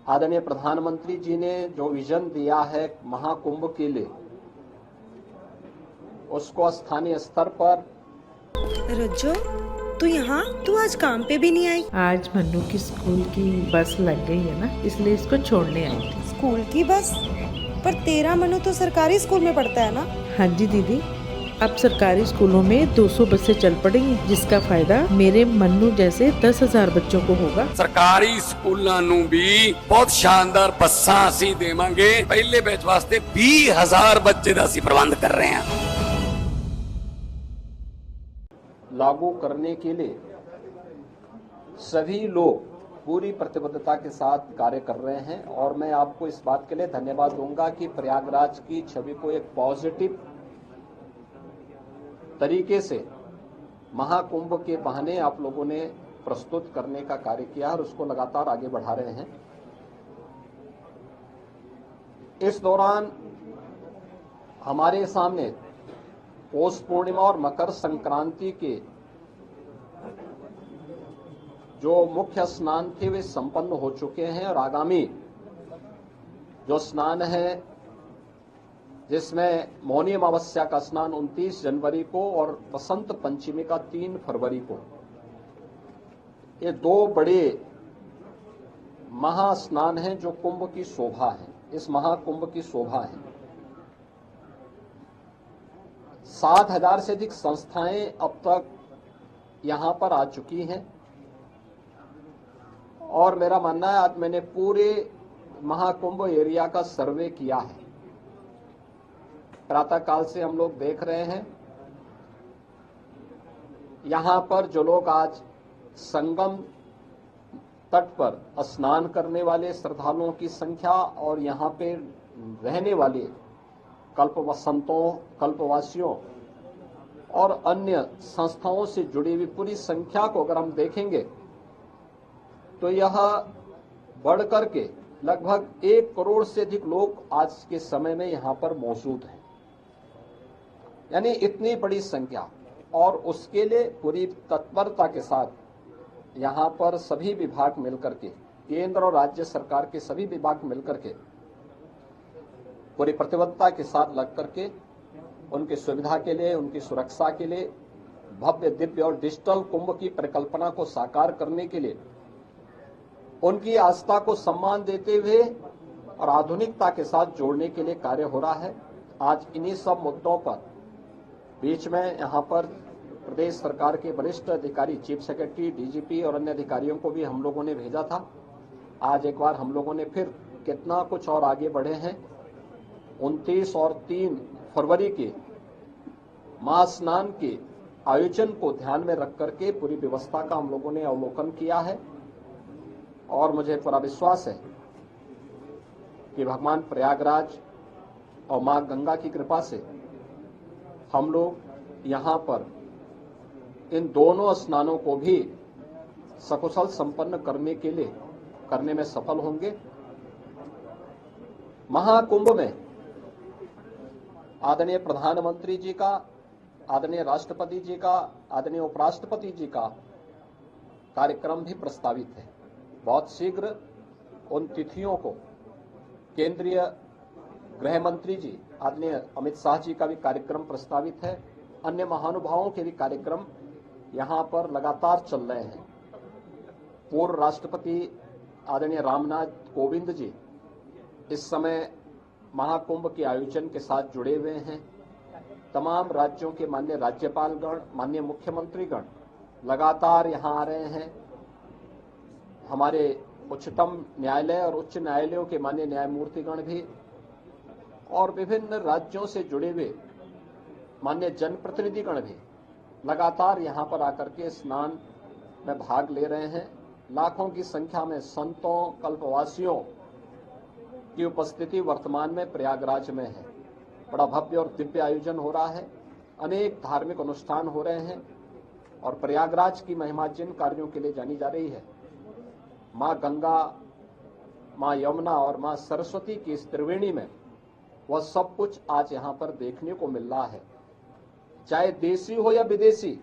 आदरणीय प्रधानमंत्री जी ने जो विजन दिया है महाकुंभ के लिए, उसको स्थानीय स्तर पर। रज्जो, तू आज काम पे भी नहीं आई? आज मन्नू की स्कूल की बस लग गई है ना, इसलिए इसको छोड़ने आई थी। स्कूल की बस? पर तेरा मन्नू तो सरकारी स्कूल में पढ़ता है ना? हाँ जी दीदी, अब सरकारी स्कूलों में 200 बसें चल पड़ेंगी, जिसका फायदा मेरे मन्नू जैसे 10,000 बच्चों को होगा। सरकारी स्कूलों ਨੂੰ भी बहुत शानदार बसां ਅਸੀਂ देवांगे। पहले बैच वास्ते 20,000 बच्चे ਦਾ ਅਸੀਂ प्रबंध कर रहे हैं। लागू करने के लिए सभी लोग पूरी प्रतिबद्धता के साथ कार्य कर रहे हैं और मैं आपको इस बात के लिए धन्यवाद दूंगा कि प्रयागराज की छवि को एक पॉजिटिव तरीके से महाकुंभ के बहाने आप लोगों ने प्रस्तुत करने का कार्य किया और उसको लगातार आगे बढ़ा रहे हैं। इस दौरान हमारे सामने पौष पूर्णिमा और मकर संक्रांति के जो मुख्य स्नान थे वे संपन्न हो चुके हैं और आगामी जो स्नान है, जिसमें मौनी अमावस्या का स्नान 29 जनवरी को और बसंत पंचमी का 3 फरवरी को, ये 2 बड़े महास्नान हैं जो कुंभ की शोभा है, इस महाकुंभ की शोभा है। 7,000 से अधिक संस्थाएं अब तक यहां पर आ चुकी हैं और मेरा मानना है, आज मैंने पूरे महाकुंभ एरिया का सर्वे किया है। प्रातः काल से हम लोग देख रहे हैं यहां पर जो लोग आज संगम तट पर स्नान करने वाले श्रद्धालुओं की संख्या और यहां पे रहने वाले कल्पवसंतों, कल्पवासियों और अन्य संस्थाओं से जुड़ी हुई पूरी संख्या को अगर हम देखेंगे तो यह बढ़कर के लगभग 1 करोड़ से अधिक लोग आज के समय में यहां पर मौजूद हैं, यानी इतनी बड़ी संख्या। और उसके लिए पूरी तत्परता के साथ यहां पर सभी विभाग मिलकर के, केंद्र और राज्य सरकार के सभी विभाग मिलकर के पूरी प्रतिबद्धता के साथ लग करके उनकी सुविधा के लिए, उनकी सुरक्षा के लिए, भव्य दिव्य और डिजिटल कुंभ की परिकल्पना को साकार करने के लिए, उनकी आस्था को सम्मान देते हुए और आधुनिकता के साथ जोड़ने के लिए कार्य हो रहा है। आज इन्हीं सब मुद्दों पर बीच में यहां पर प्रदेश सरकार के वरिष्ठ अधिकारी, चीफ सेक्रेटरी, डीजीपी और अन्य अधिकारियों को भी हम लोगों ने भेजा था। आज एक बार हम लोगों ने फिर कितना कुछ और आगे बढ़े हैं। 29 और 3 फरवरी के महास्नान के आयोजन को ध्यान में रख करके पूरी व्यवस्था का हम लोगों ने अवलोकन किया है और मुझे पूरा विश्वास है कि भगवान प्रयागराज और मां गंगा की कृपा से हम लोग यहां पर इन दोनों स्नानों को भी सकुशल संपन्न करने में सफल होंगे। महाकुंभ में आदरणीय प्रधानमंत्री जी का, आदरणीय राष्ट्रपति जी का, आदरणीय उपराष्ट्रपति जी का कार्यक्रम भी प्रस्तावित है। बहुत शीघ्र उन तिथियों को केंद्रीय गृह मंत्री जी आदरणीय अमित शाह जी का भी कार्यक्रम प्रस्तावित है। अन्य महानुभावों के भी कार्यक्रम यहां पर लगातार चल रहे हैं। पूर्व राष्ट्रपति आदरणीय रामनाथ कोविंद जी इस समय महाकुंभ के आयोजन के साथ जुड़े हुए हैं। तमाम राज्यों के माननीय राज्यपालगण, माननीय मुख्यमंत्रीगण लगातार यहां आ रहे हैं। हमारे उच्चतम न्यायालय और उच्च न्यायालयों के माननीय न्यायमूर्तिगण भी और विभिन्न राज्यों से जुड़े हुए माननीय जनप्रतिनिधिगण भी लगातार यहां पर आकर के स्नान में भाग ले रहे हैं। लाखों की संख्या में संतों, कल्पवासियों की उपस्थिति वर्तमान में प्रयागराज में है। बड़ा भव्य और दिव्य आयोजन हो रहा है, अनेक धार्मिक अनुष्ठान हो रहे हैं और प्रयागराज की महिमा जिन कार्यों के लिए जानी जा रही है, मां गंगा, मां यमुना और मां सरस्वती की इस त्रिवेणी में, वह सब कुछ आज यहां पर देखने को मिल रहा है। चाहे देशी हो या विदेशी,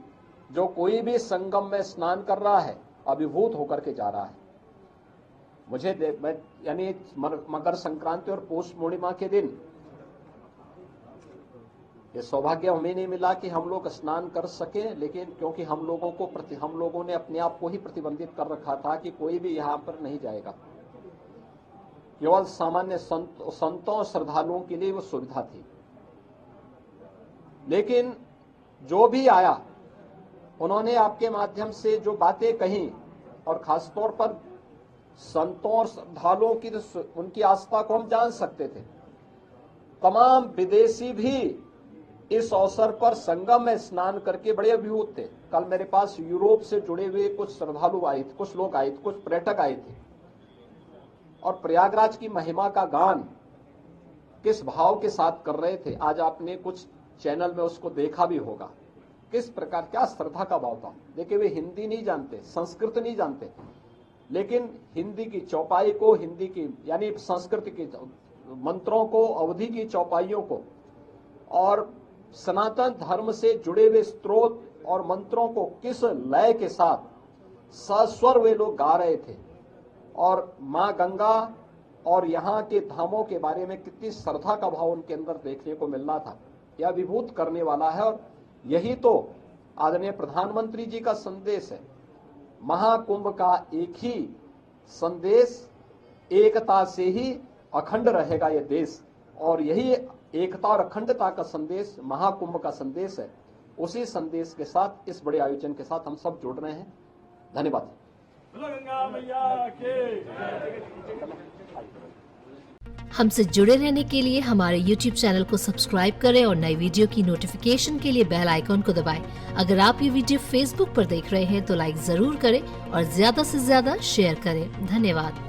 जो कोई भी संगम में स्नान कर रहा है अभिभूत होकर के जा रहा है। यानी मकर संक्रांति और पौष पूर्णिमा के दिन ये सौभाग्य हमें नहीं मिला कि हम लोग स्नान कर सके, लेकिन क्योंकि हम लोगों ने अपने आप को ही प्रतिबंधित कर रखा था कि कोई भी यहाँ पर नहीं जाएगा। केवल सामान्य संतों श्रद्धालुओं के लिए वो सुविधा थी। लेकिन जो भी आया उन्होंने आपके माध्यम से जो बातें कही, और खासतौर पर संतों और श्रद्धालुओं की उनकी आस्था को हम जान सकते थे। तमाम विदेशी भी इस अवसर पर संगम में स्नान करके बड़े अभिभूत थे। कल मेरे पास यूरोप से जुड़े हुए कुछ श्रद्धालु आए थे, कुछ लोग आए थे, कुछ पर्यटक आए थे, और प्रयागराज की महिमा का गान किस भाव के साथ कर रहे थे। आज आपने कुछ चैनल में उसको देखा भी होगा, किस प्रकार क्या श्रद्धा का भाव था। देखिए, वे हिंदी नहीं जानते, संस्कृत नहीं जानते, लेकिन हिंदी की चौपाई को, हिंदी की यानी संस्कृत के मंत्रों को, अवधि की चौपाइयों को और सनातन धर्म से जुड़े हुए स्त्रोत और मंत्रों को किस लय के साथ सस्वर वे लोग गा रहे थे, और मां गंगा और यहाँ के धामों के बारे में कितनी श्रद्धा का भाव उनके अंदर देखने को मिल रहा था। यह विभूत करने वाला है, और यही तो आदरणीय प्रधानमंत्री जी का संदेश है। महाकुंभ का एक ही संदेश, एकता से ही अखंड रहेगा ये देश, और यही एकता और अखंडता का संदेश महाकुंभ का संदेश है। उसी संदेश के साथ इस बड़े आयोजन के साथ हम सब जुड़ रहे हैं। धन्यवाद। हमसे जुड़े रहने के लिए हमारे YouTube चैनल को सब्सक्राइब करें और नई वीडियो की नोटिफिकेशन के लिए बेल आइकॉन को दबाएं। अगर आप ये वीडियो Facebook पर देख रहे हैं तो लाइक जरूर करें और ज्यादा से ज्यादा शेयर करें। धन्यवाद।